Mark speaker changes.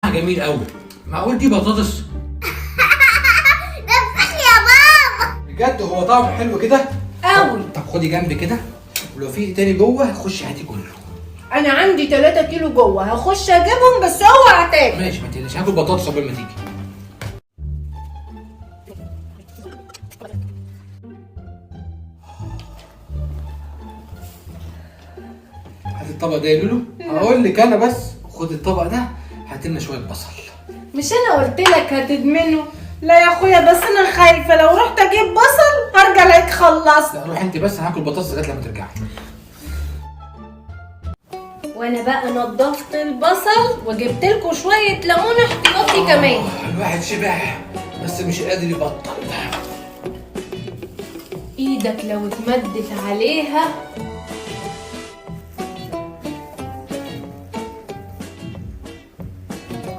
Speaker 1: جميل قوي. معقول دي بطاطس؟
Speaker 2: نفخني يا بابا
Speaker 1: بجد هو طعمه حلو كده
Speaker 3: قوي.
Speaker 1: طب خدي جنب كده، ولو في تاني جوه خشي هاتي كله.
Speaker 3: انا عندي 3 كيلو جوه، هخش اجيبهم بس اوعى تاكل.
Speaker 1: ماشي ما تقلقش، هاكل بطاطس قبل ما تيجي. هات الطبق ده يا لولو. هقول لك انا بس، خد الطبق ده هات لنا شويه بصل.
Speaker 3: مش انا قلت لك هتدمنه؟ لا يا اخويا بس انا خايفه لو رحت اجيب بصل هرجع الاقيك خلصت.
Speaker 1: لا روح انت بس، هاكل بطاطس لغايه لما ترجعي.
Speaker 3: وانا بقى نضفت البصل وجبت لكم شويه ليمون احتياطي كمان.
Speaker 1: الواحد شبع بس مش قادر يبطل.
Speaker 3: ايدك لو اتمدت عليها